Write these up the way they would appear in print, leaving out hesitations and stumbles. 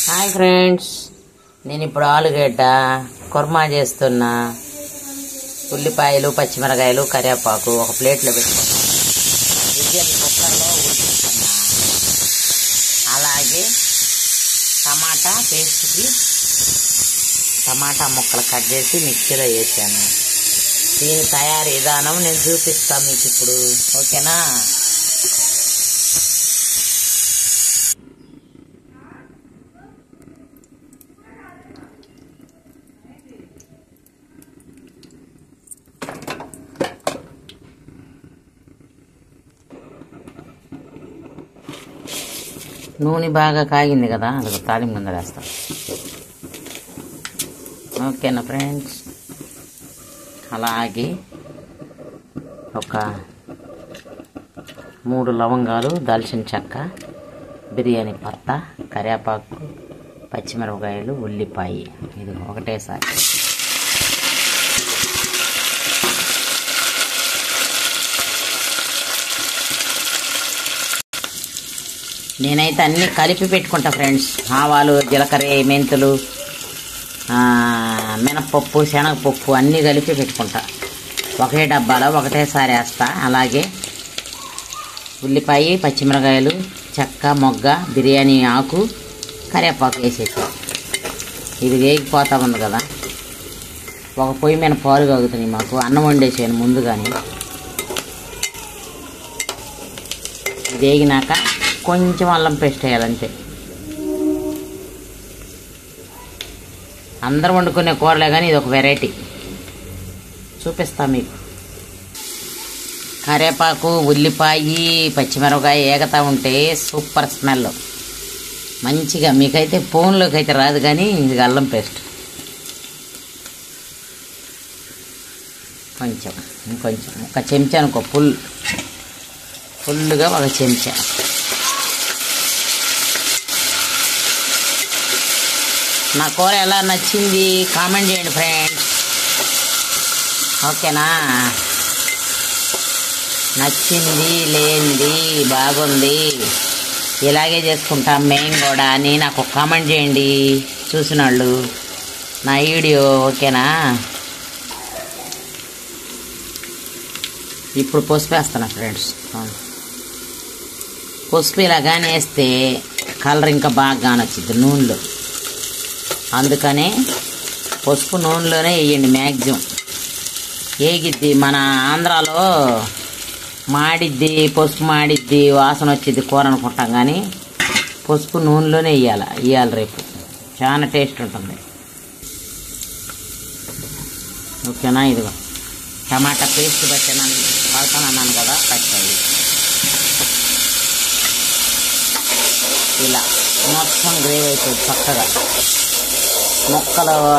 Hi friends, నేను ఇప్పుడు ఆలుగడ్డ కుర్మా చేస్తున్నా. ఉల్లిపాయలు, పచ్చిమిరకాయలు, కరివేపాకు ఒక ప్లేట్లో పెట్టుకున్నా. విజిల్ కుక్కర్లో ఉడికిస్తున్నా. అలాగే టమాటా పేస్ట్కి టమాటా ముక్కలు కట్ చేసి మిక్సీలో వేసాను. దీని తయారీ విధానం నేను చూపిస్తాను మీకు ఇప్పుడు, ఓకేనా? నూనె బాగా కాగింది కదా, అది తాలింపు ముందర వేస్తాం. ఓకేనా ఫ్రెండ్స్? అలాగే ఒక 3 లవంగాలు, దాల్చిన చెక్క, బిర్యానీ పత్తా, కరివేపాకు, పచ్చిమిరపకాయలు, ఉల్లిపాయ, ఇది ఒకటేసారి. నేనైతే అన్నీ కలిపి పెట్టుకుంటా ఫ్రెండ్స్. ఆవాలు, జీలకర్ర, మెంతులు, మినపప్పు, శనగపప్పు అన్నీ కలిపి పెట్టుకుంటా. ఒకే డబ్బాలో ఒకటేసారి వేస్తా. అలాగే ఉల్లిపాయ, పచ్చిమిరకాయలు, చెక్క, మొగ్గ, బిర్యానీ ఆకు, కరివేపాకు వేసేసా. ఇది వేగిపోతా ఉంది కదా, ఒక పొయ్యి మీద పాలు కాగుతున్నాయి. మాకు అన్నం వండేసాను ముందుగానే. ఇది వేగినాక కొంచెం అల్లం పేస్ట్ వేయాలంతే. అందరూ వండుకునే కూరలే కానీ ఇది ఒక వెరైటీ, చూపిస్తా మీకు. కరివేపాకు, ఉల్లిపాయ, పచ్చిమిరపకాయ ఏగతా ఉంటే సూపర్ స్మెల్ మంచిగా. మీకైతే ఫోన్లోకి అయితే రాదు కానీ ఇది అల్లం పేస్ట్. ఇంకొంచెం ఒక చెంచా అనుకో, ఫుల్గా ఒక చెంచా. నా కూర ఎలా నచ్చింది కామెంట్ చేయండి ఫ్రెండ్స్, ఓకేనా? నచ్చింది, లేనిది, బాగుంది, ఇలాగే చేసుకుంటాం మేము కూడా అని నాకు ఒక కామెంట్ చేయండి చూసిన వాళ్ళు నా వీడియో, ఓకేనా? ఇప్పుడు పసుపు వేస్తున్నా ఫ్రెండ్స్. పసుపు ఇలాగానే వేస్తే కలర్ ఇంకా బాగా కానొచ్చింది నూనెలో. అందుకనే పసుపు నూనెలోనే వేయండి మ్యాక్సిమం. వేగిద్ది. మన ఆంధ్రాలో మాడిద్ది, పసుపు మాడిద్ది, వాసన వచ్చిద్ది కూర అనుకుంటాం కానీ పసుపు నూనెలోనే వేయాలి రేపు చాలా టేస్ట్ ఉంటుంది, ఓకేనా? ఇదిగో టమాటా పేస్ట్ పడతానన్నాను కదా, పచ్చాయి. ఇలా మొత్తం గ్రేవీ అయిపోయింది చక్కగా.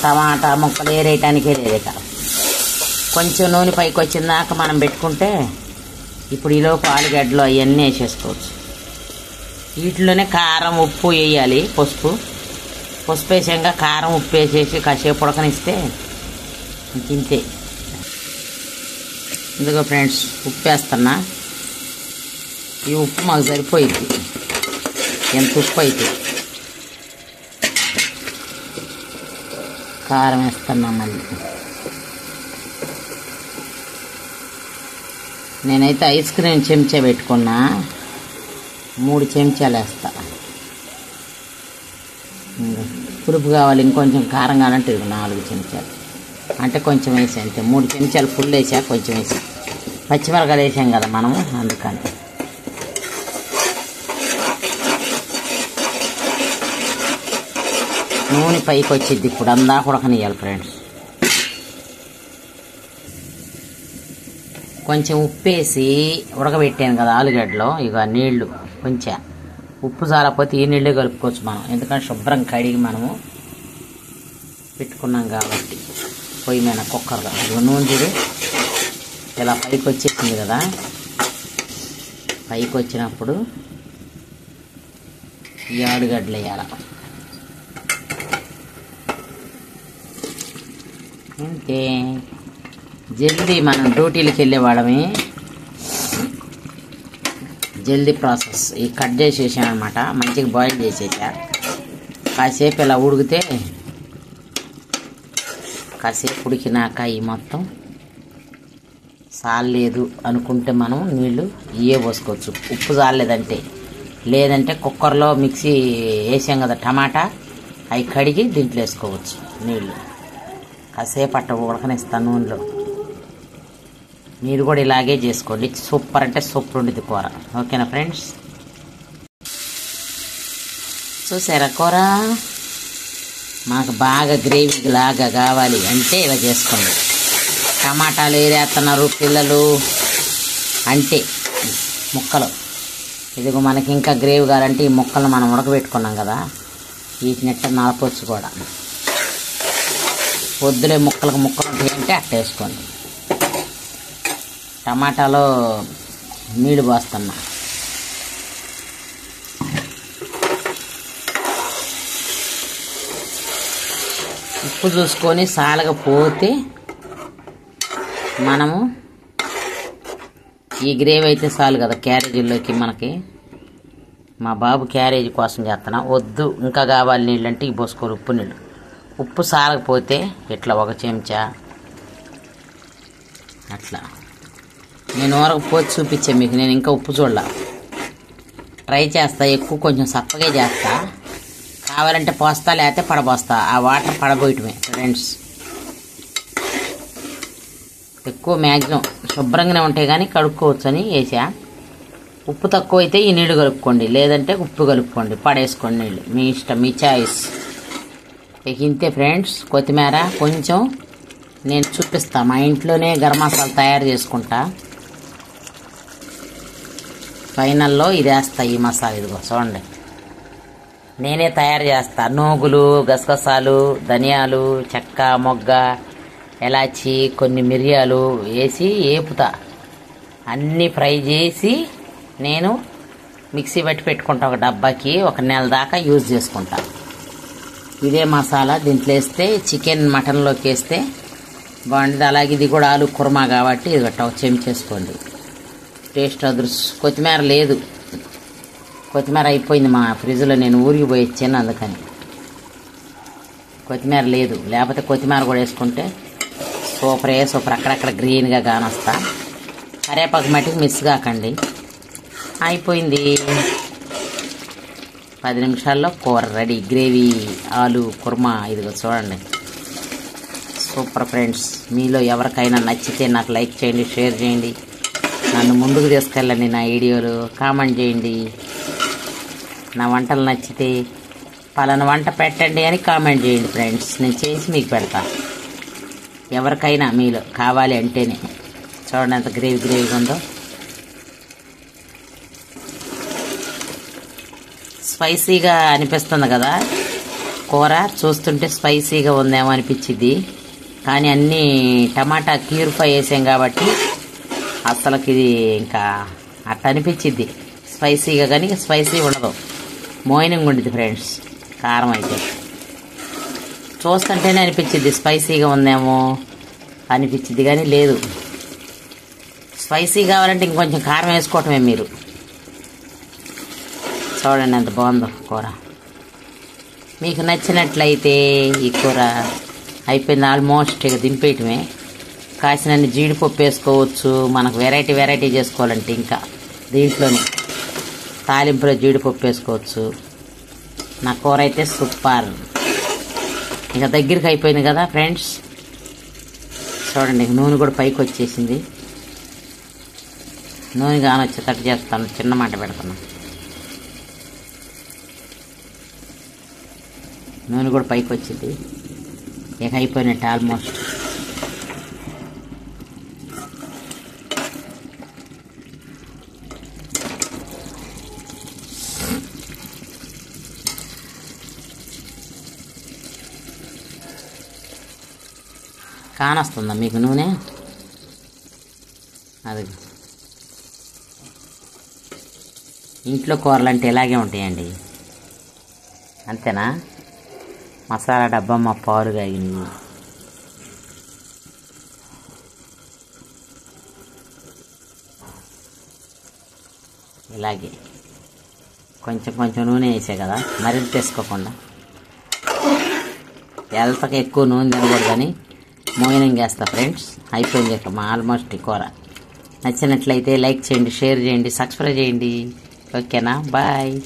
టమాటా ముక్కలు ఏరేయటానికే లేదు ఇక. కొంచెం నూనె పైకి వచ్చిందాక మనం పెట్టుకుంటే ఇప్పుడు ఈలోపు ఆలుగడ్డలు అవన్నీ వేసేసుకోవచ్చు. వీటిలోనే కారం, ఉప్పు వేయాలి. పసుపు వేసాక కారం, ఉప్పు వేసేసి కాసేపు ఉడకనిస్తే ఇంతే. ఇదిగో ఫ్రెండ్స్, ఉప్పు వేస్తున్నా. ఈ ఉప్పు మాకు సరిపోయింది. ఎంత ఉప్పు అయితే కారం వేస్తున్నా. మళ్ళీ నేనైతే ఐస్ క్రీమ్ చెంచా పెట్టుకున్నా, 3 చెంచాలు వేస్తా. పులుపు కావాలి, ఇంకొంచెం కారం కావాలంటే 4 చెంచాలు, అంటే కొంచెం వేసా అంతే. 3 చెంచాలు ఫుల్ వేసా, కొంచెం వేసా. పచ్చిమిరకాయలు వేసాం కదా మనము, అందుకని. నూనె పైకి వచ్చింది ఇప్పుడు, అందాక ఉడకనియాలి ఫ్రెండ్స్. కొంచెం ఉప్పేసి ఉడకబెట్టాను కదా ఆలుగడ్డలో, ఇక నీళ్లు కొంచెం. ఉప్పు చాలకపోతే ఈ నీళ్ళే కలుపుకోవచ్చు మనం, ఎందుకంటే శుభ్రం కడిగి మనము పెట్టుకున్నాం కాబట్టి. పొయ్యి మీద కుక్కర్గా నూనె చూడు ఇలా పైకి వచ్చేసింది కదా. పైకి వచ్చినప్పుడు ఈ ఆలుగడ్డలు వేయాలి అంతే. జల్దీ మనం డ్యూటీలకు వెళ్ళేవాళ్ళమే, జల్దీ ప్రాసెస్. ఈ కట్ చేసేసాను అనమాట, మంచిగా బాయిల్ చేసేసా. కాసేపు ఇలా ఉడికితే కాసేపు ఉడికినాక ఈ మొత్తం సాలేదు అనుకుంటే మనం నీళ్ళు ఇవే పోసుకోవచ్చు. ఉప్పు చాలేదంటే, లేదంటే కుక్కర్లో మిక్సీ వేసాం కదా టమాటా, అవి కడిగి దీంట్లో వేసుకోవచ్చు నీళ్ళు. కాసేపు అట్ట ఉడకనిస్తాను నూనెలో. మీరు కూడా ఇలాగే చేసుకోండి. సూపర్ అంటే సూపర్ ఉండేది కూర. ఓకేనా ఫ్రెండ్స్? చూసారా కూర? మనకు బాగా గ్రేవీ లాగా కావాలి అంటే ఇలా చేసుకోండి. టమాటాలు ఏరేస్తున్నారు పిల్లలు అంటే ముక్కలు. ఇదిగో మనకి ఇంకా గ్రేవీ కావాలంటే ఈ ముక్కలను మనం ఉడకబెట్టుకున్నాం కదా, వీటినట్ట నలపొచ్చు కూడా. వద్దులే ముక్కలు ఉంటాయి అంటే అట్ట వేసుకోండి. టమాటాలో నీళ్ళు పోస్తున్నా. ఉప్పు చూసుకొని సాలకపోతే మనము ఈ గ్రేవీ అయితే చాలు కదా క్యారేజీల్లోకి. మనకి మా బాబు క్యారేజీ కోసం చేస్తున్నా. వద్దు ఇంకా కావాలి నీళ్ళు అంటే ఇవి పోసుకోరు ఉప్పు నీళ్ళు. ఉప్పు సాలకపోతే ఇట్లా ఒక చెంచా అట్లా. నేను వరకు పోసి చూపించా మీకు. నేను ఇంకా ఉప్పు చూడాల, ట్రై చేస్తా. ఎక్కువ కొంచెం సప్పగే చేస్తా. కావాలంటే పోస్తా, లేకపోతే పడబోస్తా. ఆ వాటర్ పడబోయటమే ఫ్రెండ్స్. ఎక్కువ మ్యాక్సిమం శుభ్రంగానే ఉంటాయి కానీ కడుక్కోవచ్చు అని వేసా. ఉప్పు తక్కువ అయితే ఈ నీళ్ళు కలుపుకోండి, లేదంటే ఉప్పు కలుపుకోండి, పడేసుకోండి నీళ్ళు. మీ ఇష్టం, మీ చాయిస్. ఇక ఇంతే ఫ్రెండ్స్. కొత్తిమీర కొంచెం నేను చూపిస్తా. మా ఇంట్లోనే గరం మసాలా తయారు చేసుకుంటా. ఫైనల్లో ఇది వేస్తా, ఈ మసాలా. ఇదిగో చూడండి, నేనే తయారు చేస్తా. నూగులు, గసగసాలు, ధనియాలు, చెక్క, మొగ్గ, ఎలాచి, కొన్ని మిరియాలు వేసి ఏపుతా. అన్నీ ఫ్రై చేసి నేను మిక్సీ పెట్టి పెట్టుకుంటా. ఒక డబ్బాకి 1 నెల దాకా యూజ్ చేసుకుంటా. ఇదే మసాలా దీంట్లో వేస్తే, చికెన్ మటన్లోకి వేస్తే బాగుంటుంది. అలాగే ఇది కూడా ఆలు కుర్మా కాబట్టి ఇది గట్ట ఒక చెంచేసుకోండి. టేస్ట్ అదృష్టం. కొత్తిమీర లేదు, కొత్తిమీర అయిపోయింది మా ఫ్రిడ్జ్లో. నేను ఊరికి పోయి ఇచ్చాను, అందుకని కొత్తిమీర లేదు. లేకపోతే కొత్తిమీర కూడా వేసుకుంటే సూపర్ అక్కడక్కడ గ్రీన్గా కానొస్తా. కరేపాకు మట్టికి మిస్ కాకండి. అయిపోయింది. 10 నిమిషాల్లో కూర రెడీ. గ్రేవీ ఆలు కుర్మా. ఇదిగో చూడండి, సూపర్ ఫ్రెండ్స్. మీలో ఎవరికైనా నచ్చితే నాకు లైక్ చేయండి, షేర్ చేయండి, నన్ను ముందుకు తీసుకెళ్ళండి. నా వీడియోలు కామెంట్ చేయండి. నా వంటలు నచ్చితే పలానా వంట పెట్టండి అని కామెంట్ చేయండి ఫ్రెండ్స్. నేను చేసి మీకు పెడతా. ఎవరికైనా మీలో కావాలి అంటేనే. చూడండి ఎంత గ్రేవీగా ఉందో. స్పైసీగా అనిపిస్తుంది కదా కూర. చూస్తుంటే స్పైసీగా ఉందేమో అనిపించింది, కానీ అన్నీ టమాటా క్యూరిఫై వేసాం కాబట్టి అసలుకి ఇది ఇంకా అట్ట అనిపించింది స్పైసీగా. కానీ స్పైసీ ఉండదు, మోయినంగా ఉండేది ఫ్రెండ్స్. కారం అయితే చూస్తుంటేనే అనిపించింది స్పైసీగా ఉందేమో అనిపించింది, కానీ లేదు. స్పైసీ కావాలంటే ఇంకొంచెం కారం వేసుకోవటమే మీరు. చూడండి ఎంత బాగుందో కూర. మీకు నచ్చినట్లయితే ఈ కూర అయిపోయింది ఆల్మోస్ట్. ఇక దింపేయటమే. కాసినన్ని జీడిపప్పు వేసుకోవచ్చు. మనకు వెరైటీ చేసుకోవాలంటే ఇంకా దీంట్లోనే తాలింపులో జీడిపప్పు వేసుకోవచ్చు. నా కూర అయితే సూపర్. ఇక దగ్గరికి అయిపోయింది కదా ఫ్రెండ్స్. చూడండి, నూనె కూడా పైకి వచ్చేసింది. నూనె కానొచ్చేటట్టు చేస్తాను. చిన్న మంట పెడుతున్నాను. నూనె కూడా పైకి వచ్చింది. ఇక అయిపోయినట్టు ఆల్మోస్ట్. కానొస్తుందా మీకు నూనె? అది ఇంట్లో కూరలు అంటే ఇలాగే ఉంటాయండి, అంతేనా? మసాలా డబ్బా మా పాలు కాగినవి. ఇలాగే కొంచెం నూనె వేసే కదా, మరింత వేసుకోకుండా. హెల్త్కి ఎక్కువ నూనె తినకూడదని మోయినంగా వేస్తా ఫ్రెండ్స్. అయిపోయింది ఇక ఆల్మోస్ట్ ఈ కూర. నచ్చినట్లయితే లైక్ చేయండి, షేర్ చేయండి, సబ్స్క్రైబ్ చేయండి. ఓకేనా? బాయ్.